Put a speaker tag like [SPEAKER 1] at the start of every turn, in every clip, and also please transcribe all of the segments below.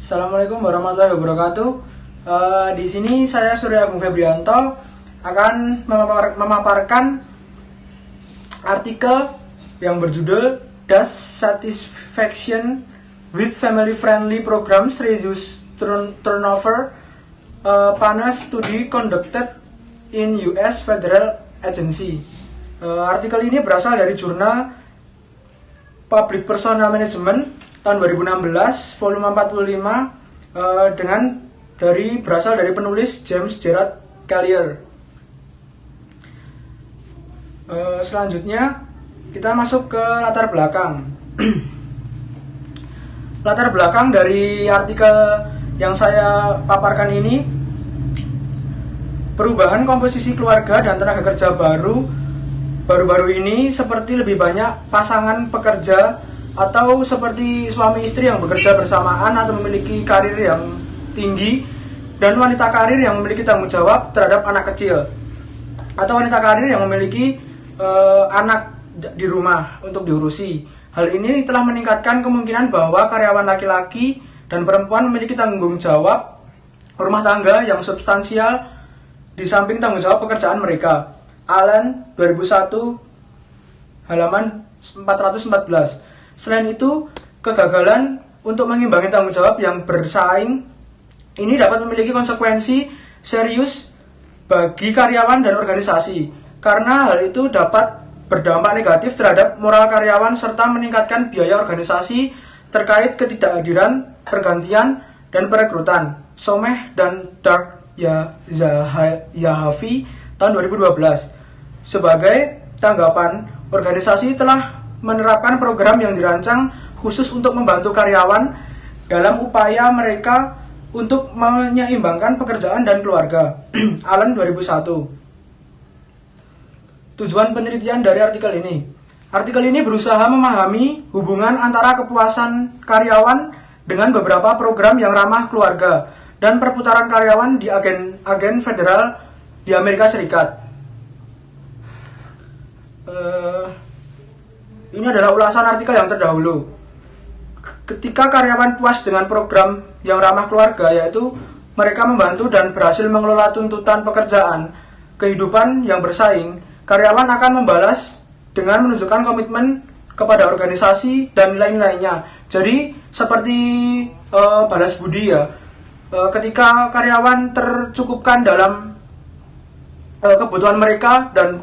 [SPEAKER 1] Assalamualaikum warahmatullahi wabarakatuh. Di sini saya Surya Agung Febrianto akan memaparkan artikel yang berjudul Does Satisfaction with Family Friendly Programs Reduce Turnover? Panel Study Conducted in US Federal Agency. Artikel ini berasal dari jurnal Public Personnel Management tahun 2016 volume 45 berasal dari penulis James Gerard Collier. Selanjutnya kita masuk ke latar belakang. Latar belakang dari artikel yang saya paparkan ini, perubahan komposisi keluarga dan tenaga kerja baru-baru ini seperti lebih banyak pasangan pekerja atau seperti suami istri yang bekerja bersamaan atau memiliki karir yang tinggi, dan wanita karir yang memiliki tanggung jawab terhadap anak kecil, atau wanita karir yang memiliki anak di rumah untuk diurusi. Hal ini telah meningkatkan kemungkinan bahwa karyawan laki-laki dan perempuan memiliki tanggung jawab rumah tangga yang substansial di samping tanggung jawab pekerjaan mereka. Allen 2001 halaman 414. Selain itu, kegagalan untuk mengimbangi tanggung jawab yang bersaing ini dapat memiliki konsekuensi serius bagi karyawan dan organisasi, karena hal itu dapat berdampak negatif terhadap moral karyawan serta meningkatkan biaya organisasi terkait ketidakhadiran, pergantian, dan perekrutan. Someh dan Dark Yahavi tahun 2012. Sebagai tanggapan, organisasi telah menerapkan program yang dirancang khusus untuk membantu karyawan dalam upaya mereka untuk menyeimbangkan pekerjaan dan keluarga. Allen 2001. Tujuan penelitian dari artikel ini. Artikel ini berusaha memahami hubungan antara kepuasan karyawan dengan beberapa program yang ramah keluarga dan perputaran karyawan di agen federal di Amerika Serikat. Ini adalah ulasan artikel yang terdahulu. Ketika karyawan puas dengan program yang ramah keluarga, yaitu mereka membantu dan berhasil mengelola tuntutan pekerjaan, kehidupan yang bersaing, karyawan akan membalas dengan menunjukkan komitmen kepada organisasi dan nilai-nilainya. Jadi seperti balas budi ya. Ketika karyawan tercukupkan dalam kebutuhan mereka dan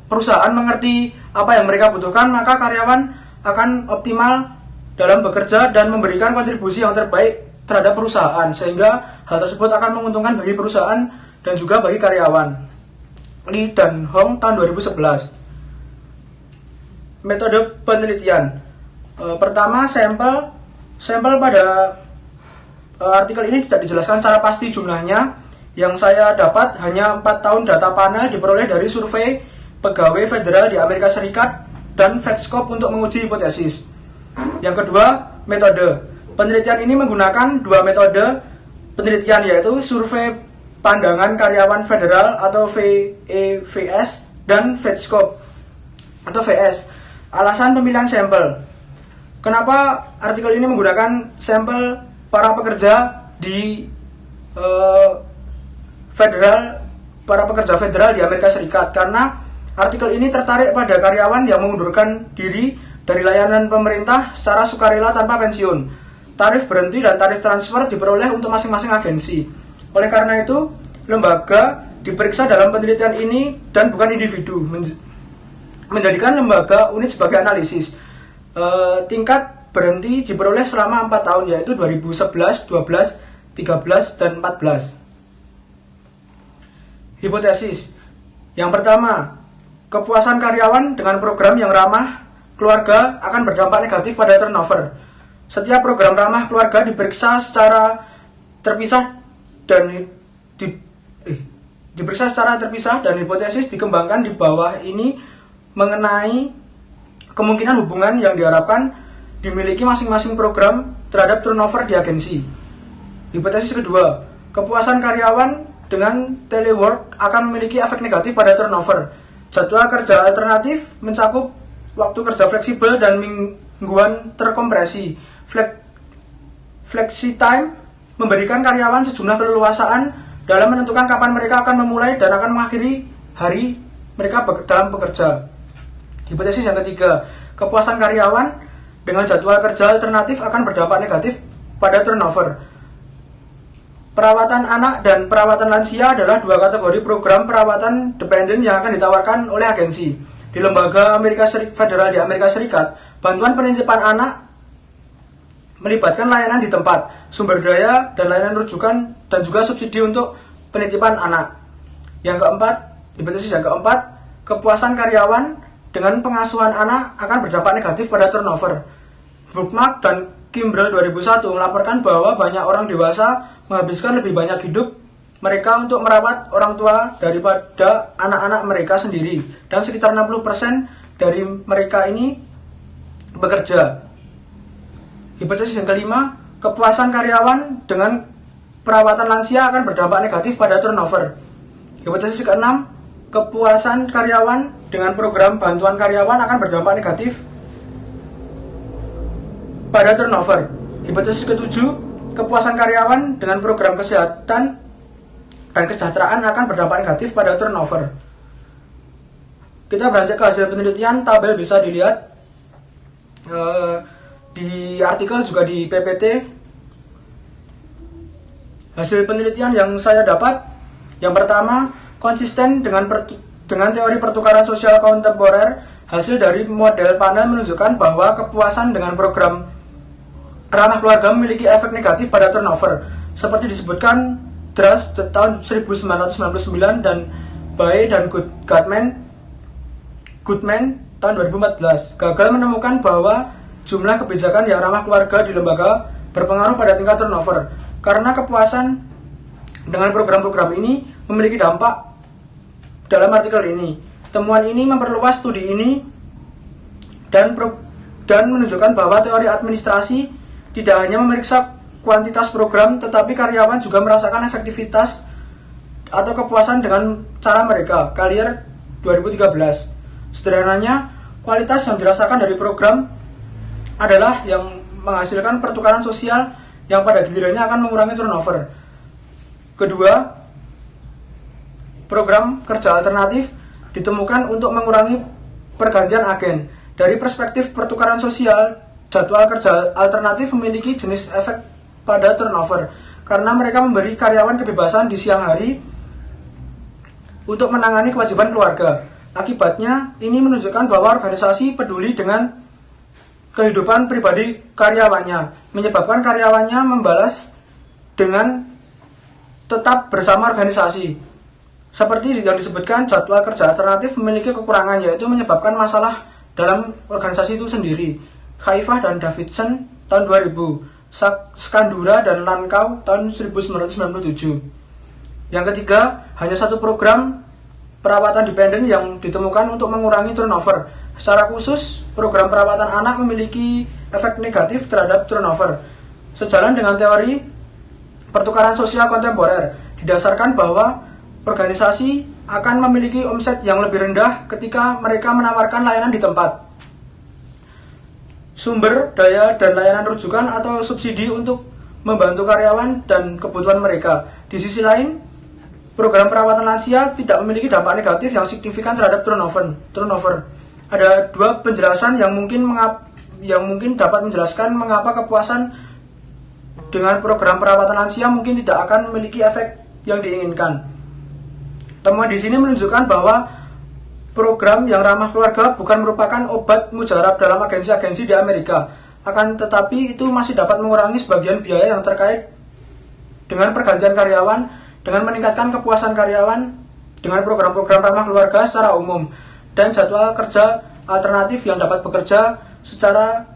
[SPEAKER 1] perusahaan mengerti apa yang mereka butuhkan, maka karyawan akan optimal dalam bekerja dan memberikan kontribusi yang terbaik terhadap perusahaan, sehingga hal tersebut akan menguntungkan bagi perusahaan dan juga bagi karyawan. Lee dan Hong tahun 2011. Metode penelitian. Pertama, sampel pada artikel ini tidak dijelaskan secara pasti jumlahnya. Yang saya dapat hanya 4 tahun data panel diperoleh dari survei pegawai federal di Amerika Serikat dan Fetscope untuk menguji hipotesis. Yang kedua, metode. Penelitian ini menggunakan dua metode penelitian, yaitu survei pandangan karyawan federal atau VEVS dan Fetscope atau VS. Alasan pemilihan sampel. Kenapa artikel ini menggunakan sampel para pekerja di para pekerja federal di Amerika Serikat? Karena artikel ini tertarik pada karyawan yang mengundurkan diri dari layanan pemerintah secara sukarela tanpa pensiun. Tarif berhenti dan tarif transfer diperoleh untuk masing-masing agensi. Oleh karena itu, lembaga diperiksa dalam penelitian ini dan bukan individu, menjadikan lembaga unit sebagai analisis. Tingkat berhenti diperoleh selama 4 tahun, yaitu 2011, 12, 13, dan 14. Hipotesis. Yang pertama, kepuasan karyawan dengan program yang ramah keluarga akan berdampak negatif pada turnover. Setiap program ramah keluarga diperiksa secara terpisah dan hipotesis dikembangkan di bawah ini mengenai kemungkinan hubungan yang diharapkan dimiliki masing-masing program terhadap turnover di agensi. Hipotesis kedua, kepuasan karyawan dengan telework akan memiliki efek negatif pada turnover. Jadwal kerja alternatif mencakup waktu kerja fleksibel dan mingguan terkompresi. Flexi time memberikan karyawan sejumlah keleluasaan dalam menentukan kapan mereka akan memulai dan akan mengakhiri hari mereka dalam bekerja. Hipotesis yang ketiga, kepuasan karyawan dengan jadwal kerja alternatif akan berdampak negatif pada turnover. Perawatan anak dan perawatan lansia adalah dua kategori program perawatan dependen yang akan ditawarkan oleh agensi. Di lembaga federal di Amerika Serikat, bantuan penitipan anak melibatkan layanan di tempat, sumber daya, dan layanan rujukan, dan juga subsidi untuk penitipan anak. Yang keempat, hipotesis yang keempat, kepuasan karyawan dengan pengasuhan anak akan berdampak negatif pada turnover. Bookmark dan Kimbrell 2001 melaporkan bahwa banyak orang dewasa menghabiskan lebih banyak hidup mereka untuk merawat orang tua daripada anak-anak mereka sendiri, dan sekitar 60% dari mereka ini bekerja. Hipotesis yang kelima, kepuasan karyawan dengan perawatan lansia akan berdampak negatif pada turnover. Hipotesis keenam, kepuasan karyawan dengan program bantuan karyawan akan berdampak negatif pada turnover. Hipotesis ketujuh, kepuasan karyawan dengan program kesehatan dan kesejahteraan akan berdampak negatif pada turnover. Kita beranjak ke hasil penelitian, tabel bisa dilihat di artikel juga di PPT. Hasil penelitian yang saya dapat, yang pertama, konsisten dengan teori pertukaran sosial kontemporer. Hasil dari model panel menunjukkan bahwa kepuasan dengan program ramah keluarga memiliki efek negatif pada turnover, seperti disebutkan Druss tahun 1999 dan Bae dan Goodman tahun 2014 gagal menemukan bahwa jumlah kebijakan yang ramah keluarga di lembaga berpengaruh pada tingkat turnover, karena kepuasan dengan program-program ini memiliki dampak dalam artikel ini. Temuan ini memperluas studi ini dan menunjukkan bahwa teori administrasi tidak hanya memeriksa kuantitas program, tetapi karyawan juga merasakan efektivitas atau kepuasan dengan cara mereka. Collier 2013. Sederhananya, kualitas yang dirasakan dari program adalah yang menghasilkan pertukaran sosial yang pada gilirannya akan mengurangi turnover. Kedua, program kerja alternatif ditemukan untuk mengurangi pergantian agen. Dari perspektif pertukaran sosial, jadwal kerja alternatif memiliki jenis efek pada turnover karena mereka memberi karyawan kebebasan di siang hari untuk menangani kewajiban keluarga. Akibatnya, ini menunjukkan bahwa organisasi peduli dengan kehidupan pribadi karyawannya, menyebabkan karyawannya membalas dengan tetap bersama organisasi. Seperti yang disebutkan, jadwal kerja alternatif memiliki kekurangan, yaitu menyebabkan masalah dalam organisasi itu sendiri. Khaifah dan Davidson tahun 2000, Skandura dan Lankau tahun 1997. Yang ketiga, hanya satu program perawatan dependen yang ditemukan untuk mengurangi turnover. Secara khusus, program perawatan anak memiliki efek negatif terhadap turnover. Sejalan dengan teori pertukaran sosial kontemporer, didasarkan bahwa organisasi akan memiliki omset yang lebih rendah ketika mereka menawarkan layanan di tempat, sumber daya dan layanan rujukan atau subsidi untuk membantu karyawan dan kebutuhan mereka. Di sisi lain, program perawatan lansia tidak memiliki dampak negatif yang signifikan terhadap turnover. Ada dua penjelasan yang mungkin dapat menjelaskan mengapa kepuasan dengan program perawatan lansia mungkin tidak akan memiliki efek yang diinginkan. Temuan di sini menunjukkan bahwa program yang ramah keluarga bukan merupakan obat mujarab dalam agensi-agensi di Amerika, akan tetapi itu masih dapat mengurangi sebagian biaya yang terkait dengan pergantian karyawan dengan meningkatkan kepuasan karyawan dengan program-program ramah keluarga secara umum dan jadwal kerja alternatif yang dapat bekerja secara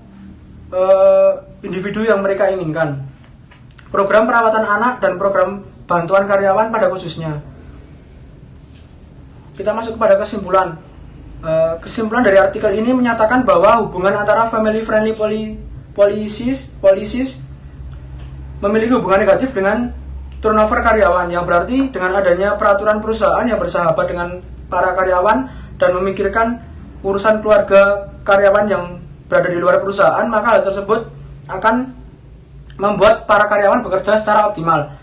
[SPEAKER 1] individu yang mereka inginkan. Program perawatan anak dan program bantuan karyawan pada khususnya. Kita masuk kepada kesimpulan. Kesimpulan dari artikel ini menyatakan bahwa hubungan antara family friendly policies memiliki hubungan negatif dengan turnover karyawan, yang berarti dengan adanya peraturan perusahaan yang bersahabat dengan para karyawan dan memikirkan urusan keluarga karyawan yang berada di luar perusahaan, maka hal tersebut akan membuat para karyawan bekerja secara optimal.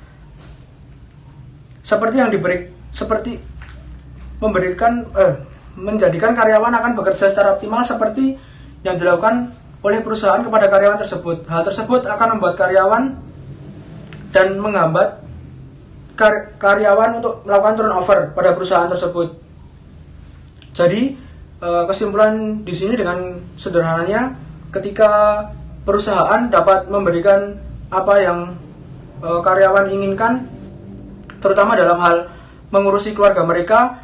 [SPEAKER 1] Seperti menjadikan karyawan akan bekerja secara optimal seperti yang dilakukan oleh perusahaan kepada karyawan tersebut. Hal tersebut akan membuat karyawan dan menghambat karyawan untuk melakukan turnover pada perusahaan tersebut. Jadi kesimpulan di sini dengan sederhananya, ketika perusahaan dapat memberikan apa yang karyawan inginkan, terutama dalam hal mengurusi keluarga mereka,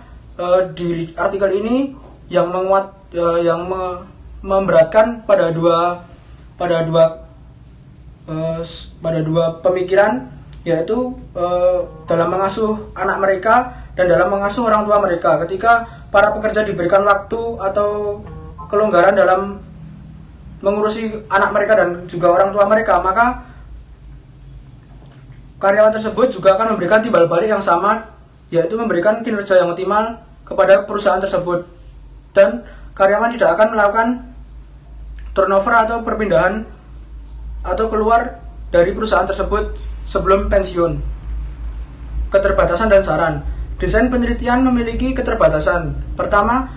[SPEAKER 1] di artikel ini yang memberatkan pada dua pemikiran, yaitu dalam mengasuh anak mereka dan dalam mengasuh orang tua mereka. Ketika para pekerja diberikan waktu atau kelonggaran dalam mengurusi anak mereka dan juga orang tua mereka, maka karyawan tersebut juga akan memberikan timbal balik yang sama, yaitu memberikan kinerja yang optimal kepada perusahaan tersebut, dan karyawan tidak akan melakukan turnover atau perpindahan atau keluar dari perusahaan tersebut sebelum pensiun. Keterbatasan dan saran. Desain penelitian memiliki keterbatasan. Pertama,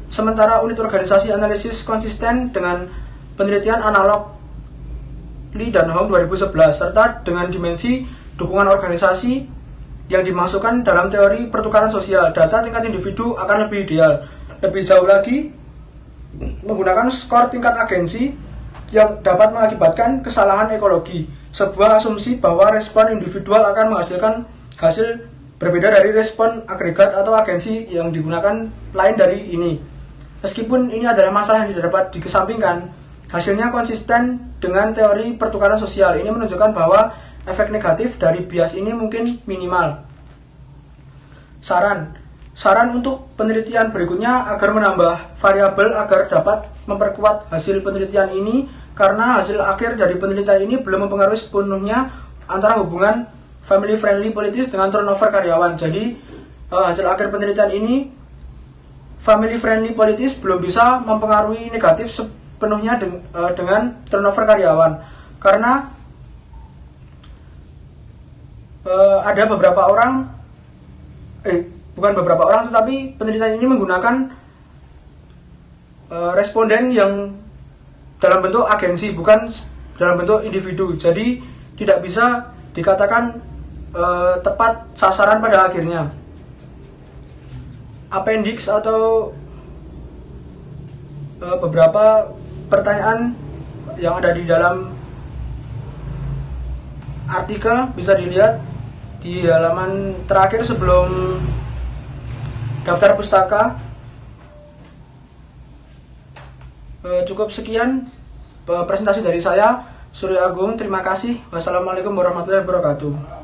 [SPEAKER 1] sementara unit organisasi analisis konsisten dengan penelitian analog Lee dan Hong 2011, serta dengan dimensi dukungan organisasi yang dimasukkan dalam teori pertukaran sosial, data tingkat individu akan lebih ideal. Lebih jauh lagi, menggunakan skor tingkat agensi yang dapat mengakibatkan kesalahan ekologi, sebuah asumsi bahwa respon individual akan menghasilkan hasil berbeda dari respon agregat atau agensi yang digunakan lain dari ini. Meskipun ini adalah masalah yang tidak dapat dikesampingkan, hasilnya konsisten dengan teori pertukaran sosial. Ini menunjukkan bahwa efek negatif dari bias ini mungkin minimal. Saran untuk penelitian berikutnya agar menambah variabel agar dapat memperkuat hasil penelitian ini, karena hasil akhir dari penelitian ini belum mempengaruhi sepenuhnya antara hubungan family friendly politis dengan turnover karyawan. Jadi hasil akhir penelitian ini, family friendly politis belum bisa mempengaruhi negatif sepenuhnya dengan turnover karyawan, karena ada beberapa orang, bukan beberapa orang, tetapi penelitian ini menggunakan responden yang dalam bentuk agensi, bukan dalam bentuk individu. Jadi tidak bisa dikatakan tepat sasaran pada akhirnya. Appendix atau beberapa pertanyaan yang ada di dalam artikel bisa dilihat di halaman terakhir sebelum daftar pustaka. Cukup sekian presentasi dari saya, Surya Agung. Terima kasih. Wassalamualaikum warahmatullahi wabarakatuh.